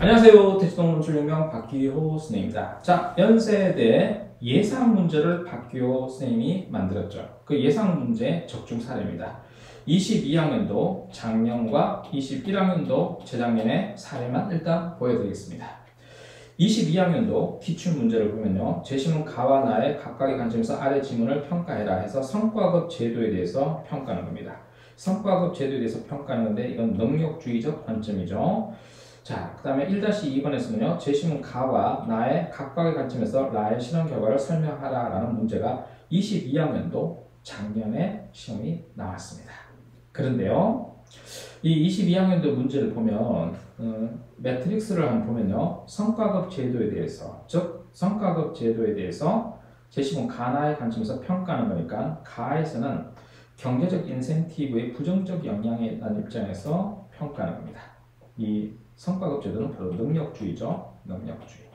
안녕하세요. 대치동 논술혁명 박기호 선생님입니다. 자, 연세대 예상 문제를 박기호 선생님이 만들었죠. 그 예상 문제 적중 사례입니다. 22학년도 작년과 21학년도 재작년의 사례만 일단 보여드리겠습니다. 22학년도 기출문제를 보면요. 제시문 가와 나의 각각의 관점에서 아래 지문을 평가해라 해서 성과급 제도에 대해서 평가하는 겁니다. 성과급 제도에 대해서 평가하는 건데 이건 능력주의적 관점이죠. 자, 그 다음에 1-2번에서는요. 제시문 가와 나의 각각의 관점에서 나의 실험 결과를 설명하라 라는 문제가 22학년도 작년에 시험이 나왔습니다. 그런데요. 이 22학년도 문제를 보면 매트릭스를 한번 보면요. 성과급 제도에 대해서, 즉 성과급 제도에 대해서 제시문 가나의 관점에서 평가하는 거니까 가에서는 경제적 인센티브의 부정적 영향에 대한 입장에서 평가하는 겁니다. 이 성과급 제도는 바로 능력주의죠. 능력주의.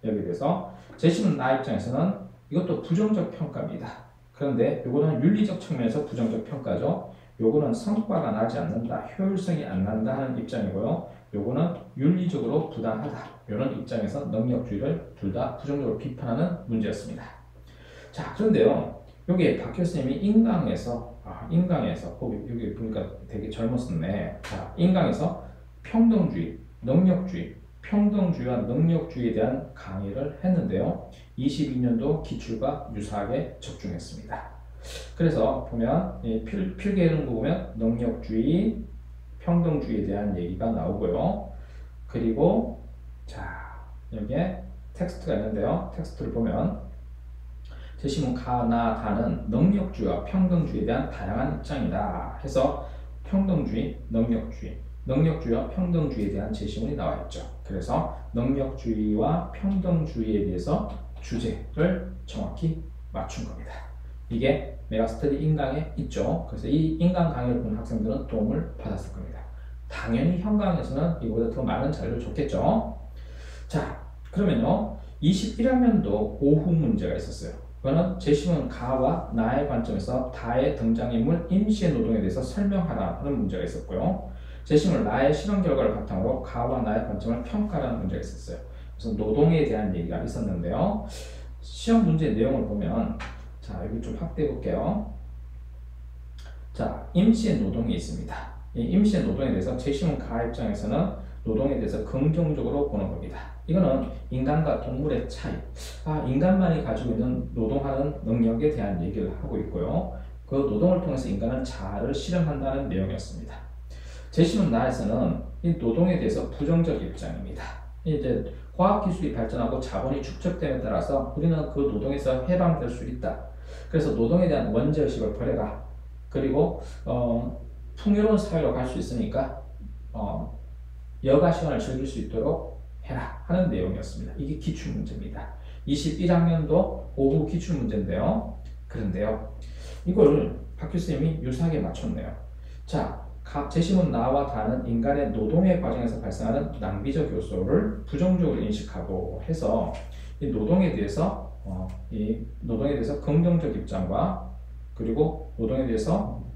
여기에 대해서 제시문 나 입장에서는 이것도 부정적 평가입니다. 그런데 이거는 윤리적 측면에서 부정적 평가죠. 요거는 성과가 나지 않는다, 효율성이 안 난다 하는 입장이고요. 요거는 윤리적으로 부당하다, 이런 입장에서 능력주의를 둘 다 부정적으로 비판하는 문제였습니다. 자, 그런데요. 여기 박효 쌤이 인강에서 여기 보니까 되게 젊었었네. 자, 인강에서 평등주의, 능력주의, 평등주의와 능력주의에 대한 강의를 했는데요. 22년도 기출과 유사하게 적중했습니다. 그래서 보면 필기해놓은 거 보면 능력주의, 평등주의에 대한 얘기가 나오고요. 그리고 자, 여기에 텍스트가 있는데요. 텍스트를 보면 제시문 가, 나, 다는 능력주의와 평등주의에 대한 다양한 입장이다 해서 평등주의, 능력주의와 평등주의에 대한 제시문이 나와 있죠. 그래서 능력주의와 평등주의에 대해서 주제를 정확히 맞춘 겁니다. 이게 메가스터디 인강에 있죠. 그래서 이 인강 강의를 본 학생들은 도움을 받았을 겁니다. 당연히 현강에서는 이보다 더 많은 자료를 줬겠죠. 자, 그러면요. 21학년도 오후 문제가 있었어요. 그거는 제시문 가와 나의 관점에서 다의 등장인물 임시의 노동에 대해서 설명하라 하는 문제가 있었고요. 제시문 나의 실험 결과를 바탕으로 가와 나의 관점을 평가하라는 문제가 있었어요. 그래서 노동에 대한 얘기가 있었는데요. 시험 문제 내용을 보면 자, 여기 좀 확대해 볼게요. 자, 임시의 노동이 있습니다. 이 임시의 노동에 대해서 제시문 가 입장에서는 노동에 대해서 긍정적으로 보는 겁니다. 이거는 인간과 동물의 차이, 인간만이 가지고 있는 노동하는 능력에 대한 얘기를 하고 있고요. 그 노동을 통해서 인간은 자아를 실현한다는 내용이었습니다. 제시문 나에서는 이 노동에 대해서 부정적 입장입니다. 이제 과학기술이 발전하고 자본이 축적됨에 따라서 우리는 그 노동에서 해방될 수 있다. 그래서 노동에 대한 원죄의식을 버려라. 그리고 풍요로운 사회로 갈 수 있으니까 여가 시간을 즐길 수 있도록 해라 하는 내용이었습니다. 이게 기출문제입니다. 21학년도 오후 기출문제인데요. 그런데요. 이걸 박교수님이 유사하게 맞췄네요. 자, 제시문 나와 다는 인간의 노동의 과정에서 발생하는 낭비적 요소를 부정적으로 인식하고 해서 이 노동에 대해서 긍정적 입장과 그리고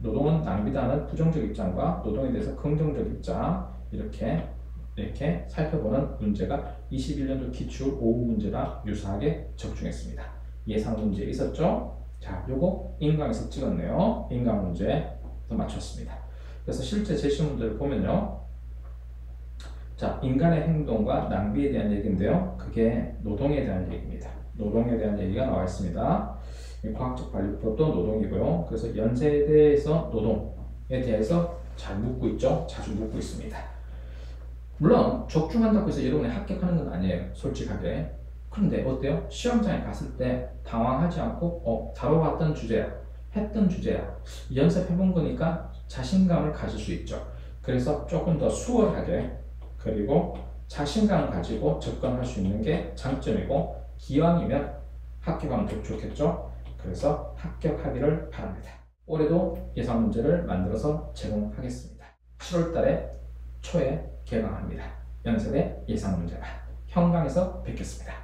노동은 낭비다는 부정적 입장과 노동에 대해서 긍정적 입장 이렇게 살펴보는 문제가 21년도 기출 오후 문제랑 유사하게 적중했습니다. 예상 문제 있었죠? 자, 요거 인강에서 찍었네요. 인강 문제 맞췄습니다. 그래서 실제 제시 문제를 보면요. 자, 인간의 행동과 낭비에 대한 얘기인데요. 그게 노동에 대한 얘기입니다. 노동에 대한 얘기가 나와 있습니다. 과학적 관리법도 노동이고요. 그래서 연세대에서 노동에 대해서 잘 묻고 있죠. 자주 묻고 있습니다. 물론 적중한다고 해서 여러분이 합격하는 건 아니에요. 솔직하게. 그런데 어때요? 시험장에 갔을 때 당황하지 않고 다뤄봤던 주제야. 했던 주제야. 연습해본 거니까 자신감을 가질 수 있죠. 그래서 조금 더 수월하게 그리고 자신감을 가지고 접근할 수 있는 게 장점이고 기왕이면 합격하면 더 좋겠죠. 그래서 합격하기를 바랍니다. 올해도 예상 문제를 만들어서 제공하겠습니다. 7월달에 초에 개강합니다. 연세대 예상 문제가 현강에서 뵙겠습니다.